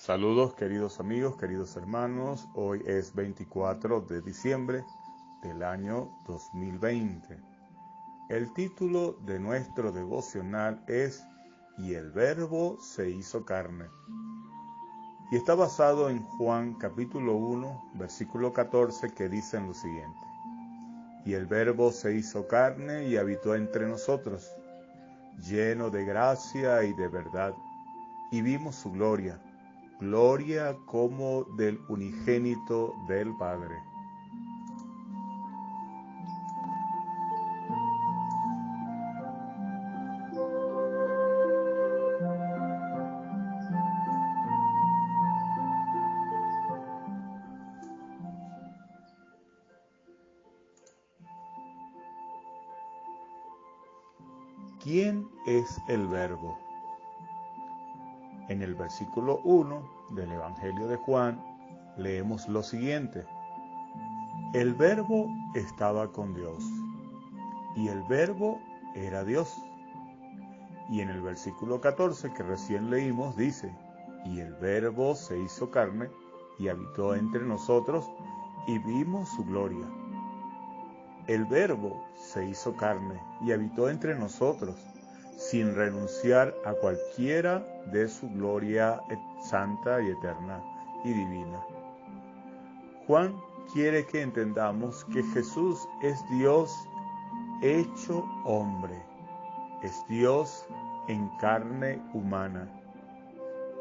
Saludos queridos amigos, queridos hermanos, hoy es 24 de diciembre del año 2020. El título de nuestro devocional es "Y el Verbo se hizo carne", y está basado en Juan capítulo 1, versículo 14, que dice lo siguiente: "Y el Verbo se hizo carne y habitó entre nosotros, lleno de gracia y de verdad, y vimos su gloria, gloria como del unigénito del Padre". ¿Quién es el Verbo? En el versículo 1 del Evangelio de Juan leemos lo siguiente: "El Verbo estaba con Dios, y el Verbo era Dios". Y en el versículo 14 que recién leímos dice: "Y el Verbo se hizo carne y habitó entre nosotros, y vimos su gloria". El Verbo se hizo carne y habitó entre nosotros, sin renunciar a cualquiera de su gloria santa y eterna y divina. Juan quiere que entendamos que Jesús es Dios hecho hombre, es Dios en carne humana.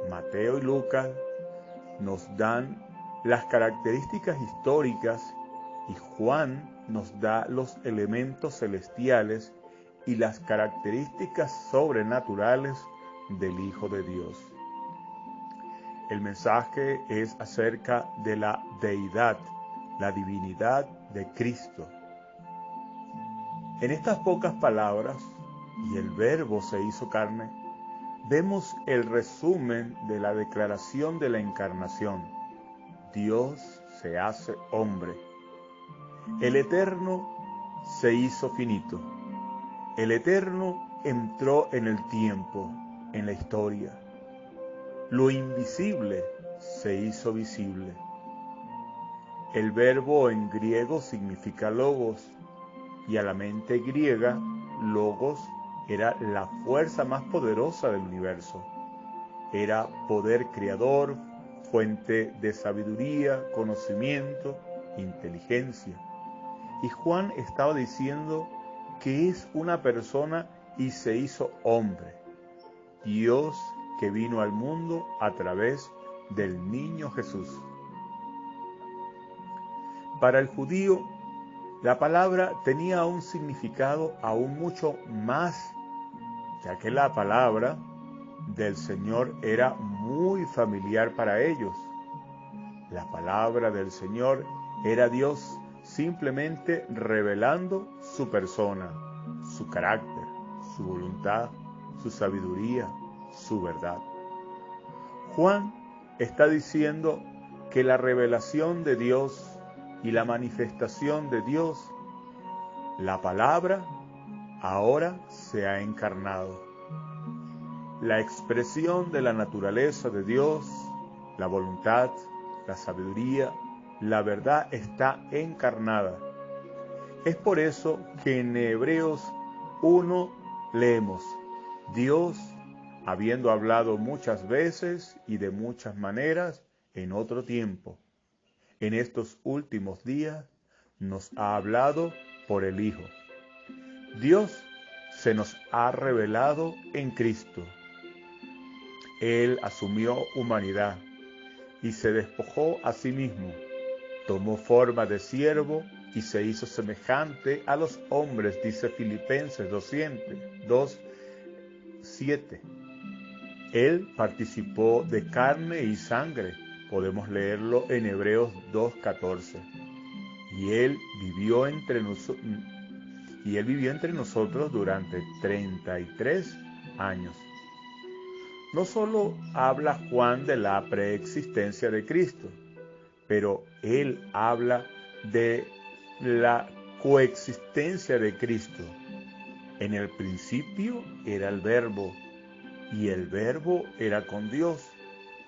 Mateo y Lucas nos dan las características históricas y Juan nos da los elementos celestiales y las características sobrenaturales del Hijo de Dios. El mensaje es acerca de la deidad, la divinidad de Cristo. En estas pocas palabras, "y el Verbo se hizo carne", vemos el resumen de la declaración de la encarnación. Dios se hace hombre. El Eterno se hizo finito. El Eterno entró en el tiempo, en la historia. Lo invisible se hizo visible. El verbo en griego significa logos, y a la mente griega, logos era la fuerza más poderosa del universo. Era poder creador, fuente de sabiduría, conocimiento, inteligencia. Y Juan estaba diciendo que es una persona y se hizo hombre. Dios que vino al mundo a través del niño Jesús. Para el judío, la palabra tenía un significado aún mucho más, ya que la palabra del Señor era muy familiar para ellos. La palabra del Señor era Dios simplemente revelando su persona, su carácter, su voluntad, su sabiduría, su verdad. Juan está diciendo que la revelación de Dios y la manifestación de Dios, la palabra, ahora se ha encarnado. La expresión de la naturaleza de Dios, la voluntad, la sabiduría, la verdad está encarnada. Es por eso que en Hebreos 1 leemos: "Dios, habiendo hablado muchas veces y de muchas maneras en otro tiempo, en estos últimos días nos ha hablado por el Hijo". Dios se nos ha revelado en Cristo. Él asumió humanidad y se despojó a sí mismo, tomó forma de siervo y se hizo semejante a los hombres, dice Filipenses 2:7. Él participó de carne y sangre, podemos leerlo en Hebreos 2:14. Y Él vivió entre nosotros durante 33 años. No solo habla Juan de la preexistencia de Cristo, pero él habla de la coexistencia de Cristo. En el principio era el Verbo, y el Verbo era con Dios,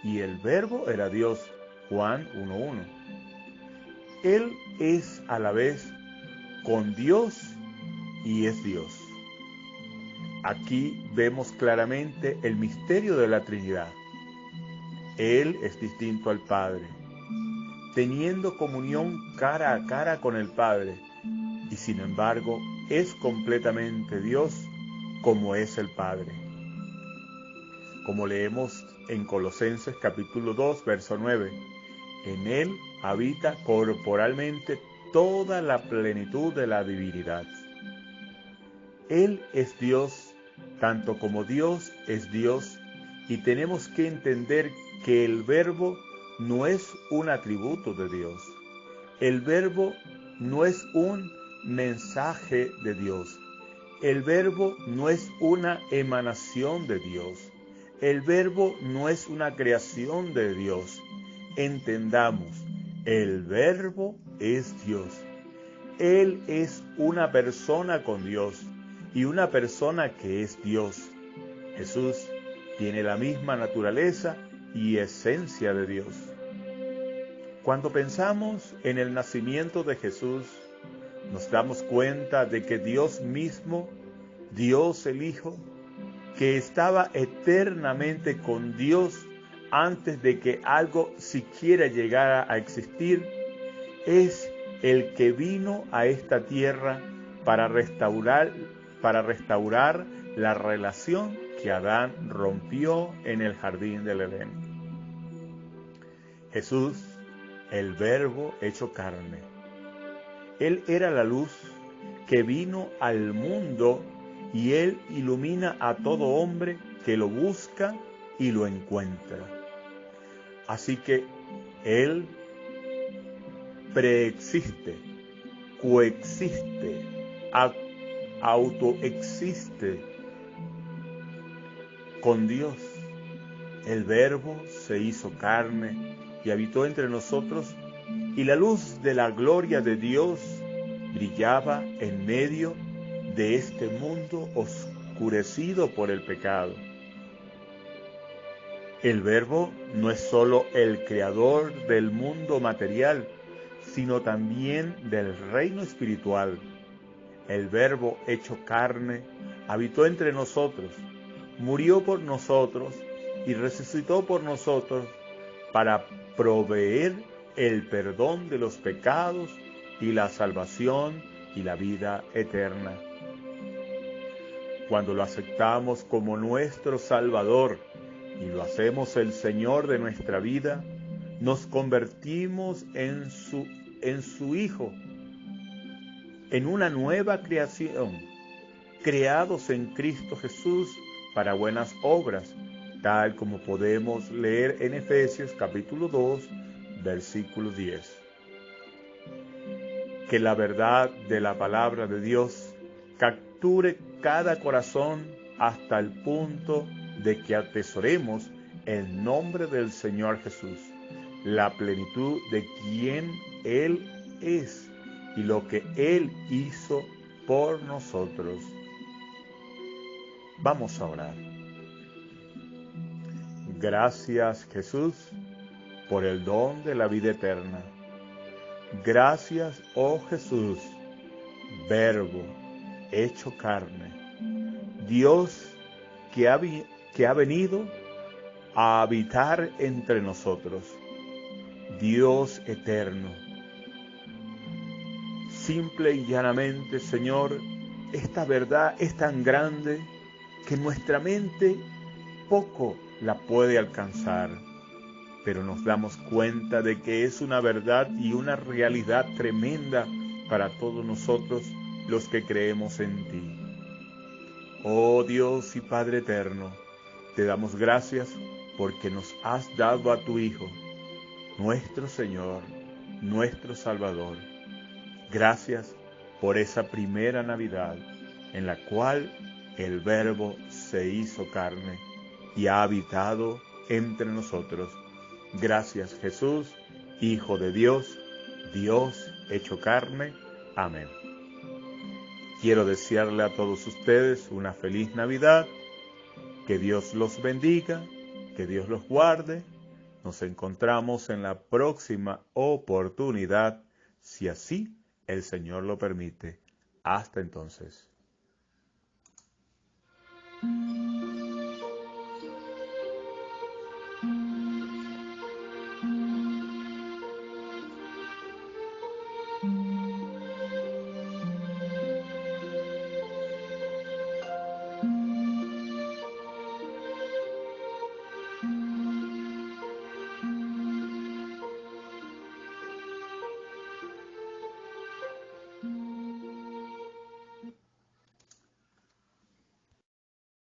y el Verbo era Dios. Juan 1:1. Él es a la vez con Dios y es Dios. Aquí vemos claramente el misterio de la Trinidad. Él es distinto al Padre, teniendo comunión cara a cara con el Padre, y sin embargo es completamente Dios como es el Padre. Como leemos en Colosenses capítulo 2, verso 9, en Él habita corporalmente toda la plenitud de la divinidad. Él es Dios, tanto como Dios es Dios, y tenemos que entender que el Verbo no es un atributo de Dios. El Verbo no es un mensaje de Dios. El Verbo no es una emanación de Dios. El Verbo no es una creación de Dios. Entendamos, el Verbo es Dios. Él es una persona con Dios y una persona que es Dios. Jesús tiene la misma naturaleza y esencia de Dios. Cuando pensamos en el nacimiento de Jesús, nos damos cuenta de que Dios mismo, Dios el Hijo, que estaba eternamente con Dios antes de que algo siquiera llegara a existir, es el que vino a esta tierra para restaurar la relación que Adán rompió en el jardín del Edén. Jesús, el Verbo hecho carne. Él era la luz que vino al mundo y Él ilumina a todo hombre que lo busca y lo encuentra. Así que Él preexiste, coexiste, autoexiste con Dios. El Verbo se hizo carne y habitó entre nosotros, y la luz de la gloria de Dios brillaba en medio de este mundo oscurecido por el pecado. El Verbo no es solo el creador del mundo material, sino también del reino espiritual. El Verbo hecho carne habitó entre nosotros, murió por nosotros y resucitó por nosotros para proveer el perdón de los pecados y la salvación y la vida eterna. Cuando lo aceptamos como nuestro Salvador y lo hacemos el Señor de nuestra vida, nos convertimos en su Hijo, en una nueva creación, creados en Cristo Jesús para buenas obras, tal como podemos leer en Efesios capítulo 2, versículo 10. Que la verdad de la palabra de Dios capture cada corazón hasta el punto de que atesoremos el nombre del Señor Jesús, la plenitud de quien Él es y lo que Él hizo por nosotros. Vamos a orar. Gracias, Jesús, por el don de la vida eterna. Gracias, oh Jesús, Verbo hecho carne, Dios que ha venido a habitar entre nosotros, Dios eterno. Simple y llanamente, Señor, esta verdad es tan grande que nuestra mente poco la puede alcanzar, pero nos damos cuenta de que es una verdad y una realidad tremenda para todos nosotros los que creemos en ti. Oh Dios y Padre eterno, te damos gracias porque nos has dado a tu Hijo, nuestro Señor, nuestro Salvador. Gracias por esa primera Navidad en la cual el Verbo se hizo carne y ha habitado entre nosotros. Gracias, Jesús, Hijo de Dios, Dios hecho carne. Amén. Quiero desearle a todos ustedes una feliz Navidad, que Dios los bendiga, que Dios los guarde, Nos encontramos en la próxima oportunidad, si así el Señor lo permite. Hasta entonces.